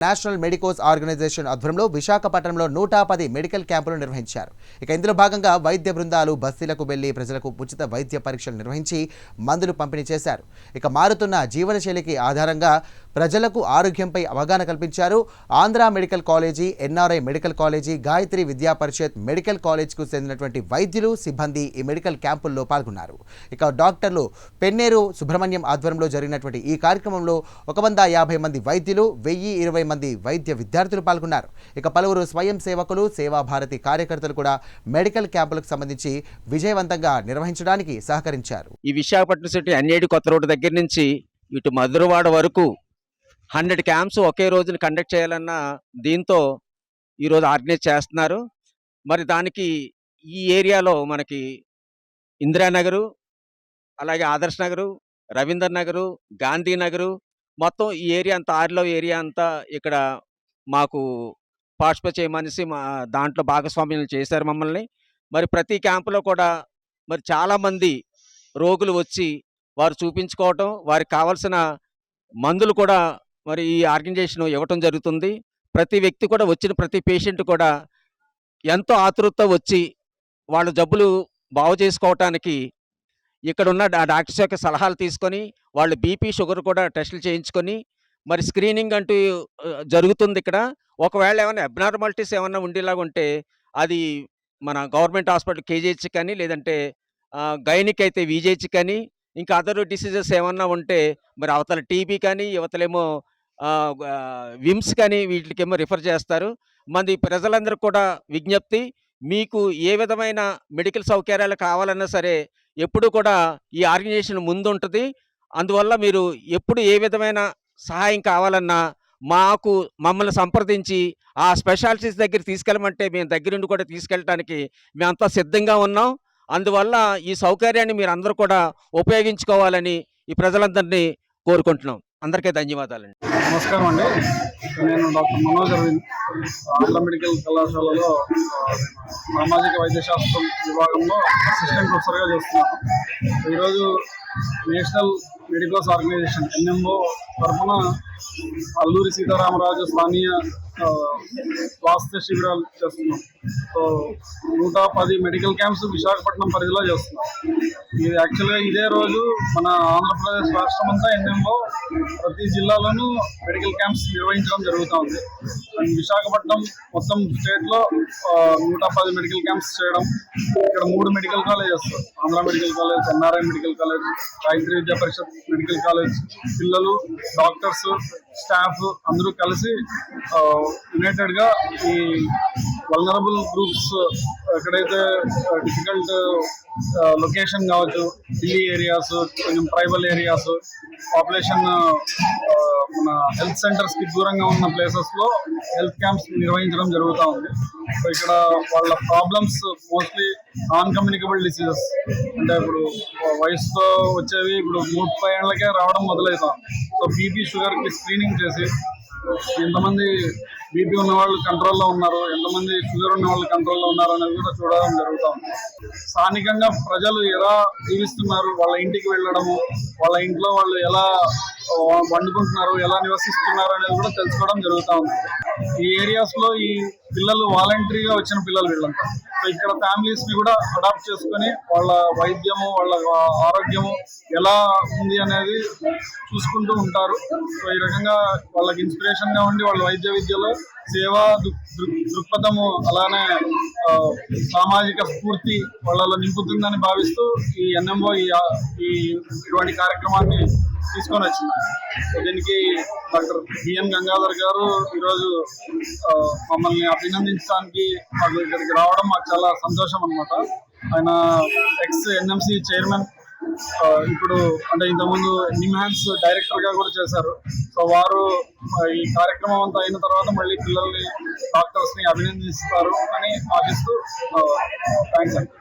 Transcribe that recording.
National medicos organisation ఆధ్వర్యంలో విశాఖపట్నంలో 110 medical క్యాంపులు నిర్వహించారు. ఇందులో భాగంగా వైద్య బృందాలు బస్తీలకు వెళ్లి ప్రజలకు ఉచిత వైద్య పరీక్షలు నిర్వహించి మందులు పంపిణీ చేశారు. మారుతున్న జీవనశైలికి ఆధారంగా ప్రజలకు ఆరోగ్యంపై అవగాహన కల్పించారు. Andhra medical college, NRI medical college, Gayatri విద్యా పరిషత్ మెడికల్ కాలేజ్కు చెందినటువంటి వైద్యులు, సిబ్బంది ఈ మెడికల్ క్యాంపుల్లో పాల్గొన్నారు. డాక్టర్లు పెన్నేరు సుబ్రహ్మణ్యం ఆధ్వర్యంలో జరిగినటువంటి ఈ కార్యక్రమంలో 150 మంది వైద్యులు, 1020 మంది వైద్య విద్యార్థులు పాల్గొన్నారు. పలువురు స్వయం సేవకులు, సేవాభారతి కార్యకర్తలు కూడా మెడికల్ క్యాంపులకు సంబంధించి విజయవంతంగా నిర్వహించడానికి సహకరించారు. ఈ విశాఖపట్నం సిటీ అన్నేటి కొత్త రోడ్డు దగ్గర నుంచి ఇటు మధురవాడ వరకు 100 క్యాంప్స్ ఒకే రోజున కండక్ట్ చేయాలన్న దీంతో ఈరోజు ఆర్గనైజ్ చేస్తున్నారు. మరి దానికి ఈ ఏరియాలో మనకి ఇందిరానగరు, అలాగే ఆదర్శ్ నగరు, రవీందర్ నగరు, గాంధీనగరు, మొత్తం ఈ ఏరియా అంతా, ఆర్లో ఏరియా అంతా ఇక్కడ మాకు పార్టిసిపేట్ చేయమనేసి దాంట్లో భాగస్వామ్యం చేశారు మమ్మల్ని. మరి ప్రతి క్యాంపులో కూడా మరి చాలామంది రోగులు వచ్చి వారు చూపించుకోవటం, వారికి కావాల్సిన మందులు కూడా మరి ఈ ఆర్గనైజేషన్ ఇవ్వటం జరుగుతుంది. ప్రతి వ్యక్తి కూడా, వచ్చిన ప్రతి పేషెంట్ కూడా ఎంతో ఆతృత వచ్చి వాళ్ళ జబ్బులు బాగు చేసుకోవటానికి ఇక్కడున్న డాక్టర్స్ యొక్క సలహాలు తీసుకొని వాళ్ళు బీపీ, షుగర్ కూడా టెస్టులు చేయించుకొని మరి స్క్రీనింగ్ అంటూ జరుగుతుంది ఇక్కడ. ఒకవేళ ఏమైనా అబ్నార్మాలిటీస్ ఏమైనా ఉండేలాగా ఉంటే అది మన గవర్నమెంట్ హాస్పిటల్ కేజీహెచ్ కానీ, లేదంటే గైనిక్ అయితే విజేహెచ్ కానీ, ఇంకా అదర్ డిసీజెస్ ఏమన్నా ఉంటే మరి అవతల టీబీ కానీ, యువతలేమో విమ్స్ కానీ వీటికేమో రిఫర్ చేస్తారు. మంది ప్రజలందరూ కూడా విజ్ఞప్తి, మీకు ఏ విధమైన మెడికల్ సౌకర్యాలు కావాలన్నా సరే ఎప్పుడు కూడా ఈ ఆర్గనైజేషన్ ముందుంటుంది. అందువల్ల మీరు ఎప్పుడు ఏ విధమైన సహాయం కావాలన్నా మమ్మల్ని సంప్రదించి ఆ స్పెషాలిటీస్ దగ్గర తీసుకెళ్ళమంటే మేము దగ్గరుండి కూడా తీసుకెళ్ళడానికి మేమంతా సిద్ధంగా ఉన్నాం. అందువల్ల ఈ సౌకర్యాన్ని మీరు అందరూ కూడా ఉపయోగించుకోవాలని ఈ ప్రజలందరినీ కోరుకుంటున్నాం. అందరికీ ధన్యవాదాలండి. నమస్కారం అండి. నేను డాక్టర్ మనోజ్ అరవింద్, ఆంధ్ర మెడికల్ కళాశాలలో సామాజిక వైద్య శాస్త్రం విభాగంలో అసిస్టెంట్ ప్రొఫెసర్గా చేస్తున్నాను. ఈరోజు నేషనల్ మెడికోస్ ఆర్గనైజేషన్ ఎన్ఎంఓ తరఫున అల్లూరి సీతారామరాజు స్థానీయ స్వాస్థ్య శిబిరాలు చేస్తున్నాం. సో 110 మెడికల్ క్యాంప్స్ విశాఖపట్నం పరిధిలో చేస్తున్నాం. ఇది యాక్చువల్గా ఇదే రోజు మన ఆంధ్రప్రదేశ్ రాష్ట్రం అంతా ఎన్ఎంఓ ప్రతి జిల్లాలోనూ మెడికల్ క్యాంప్స్ నిర్వహించడం జరుగుతూ ఉంది. అండ్ విశాఖపట్నం మొత్తం స్టేట్లో 110 మెడికల్ క్యాంప్స్ చేయడం. ఇక్కడ 3 medical colleges, Andhra medical college, NRI medical college, Gayatri విద్యా పరిషత్ మెడికల్ కాలేజ్, పిల్లలు, డాక్టర్స్, స్టాఫ్ అందరూ కలిసి యునైటెడ్గా ఈ వల్నరబుల్ గ్రూప్స్, ఎక్కడైతే డిఫికల్ట్ లొకేషన్ కావచ్చు, ఢిల్లీ ఏరియాస్, కొంచెం ట్రైబల్ ఏరియాస్, పాపులేషన్ మన హెల్త్ సెంటర్స్కి దూరంగా ఉన్న ప్లేసెస్లో హెల్త్ క్యాంప్స్ నిర్వహించడం జరుగుతూ ఉంది. సో ఇక్కడ వాళ్ళ problems mostly non communicable diseases, అంటే ఇప్పుడు వయసుతో వచ్చేవి ఇప్పుడు 30 ఏళ్ళకే రావడం మొదలవుతాం. సో బీపీ, షుగర్కి స్క్రీనింగ్ చేసి ఎంతమంది బీపీ ఉన్న వాళ్ళు కంట్రోల్లో ఉన్నారు, ఎంతమంది షుగర్ ఉన్న వాళ్ళు కంట్రోల్లో ఉన్నారు అనేది కూడా చూడడం జరుగుతూ ఉంది. స్థానికంగా ప్రజలు ఎలా జీవిస్తున్నారు, వాళ్ళ ఇంటికి వెళ్ళడము, వాళ్ళ ఇంట్లో వాళ్ళు ఎలా వండుకుంటున్నారు, ఎలా నివసిస్తున్నారు అనేది కూడా తెలుసుకోవడం జరుగుతూ ఉంది. ఈ ఏరియాస్లో ఈ పిల్లలు వాలంటరీగా వచ్చిన పిల్లలు వీళ్ళంతా. సో ఇక్కడ ఫ్యామిలీస్ని కూడా అడాప్ట్ చేసుకొని వాళ్ళ వైద్యము, వాళ్ళ ఆరోగ్యము ఎలా ఉంది అనేది చూసుకుంటూ ఉంటారు. సో ఈ రకంగా వాళ్ళకి ఇన్స్పిరేషన్గా ఉండి వాళ్ళ వైద్య విద్యలో సేవా దృక్పథము, అలానే సామాజిక స్ఫూర్తి వాళ్ళలో నింపుతుందని భావిస్తూ ఈ ఎన్ఎంఓ ఇటువంటి కార్యక్రమాన్ని తీసుకొని వచ్చింది. సో దీనికి డాక్టర్ బిఎన్ గంగాధర్ గారు ఈరోజు మమ్మల్ని అభినందించడానికి మాకు ఇక్కడికి రావడం మాకు చాలా సంతోషం అన్నమాట. ఆయన ఎక్స్ ఎన్ఎంసి చైర్మన్, ఇప్పుడు అంటే ఇంతకుముందు నిమ్హాన్స్ డైరెక్టర్గా కూడా చేశారు. సో వారు ఈ కార్యక్రమం అంతా అయిన తర్వాత మళ్ళీ పిల్లల్ని, డాక్టర్స్ని అభినందిస్తారు అని ఆశిస్తూ థ్యాంక్స్ అండి.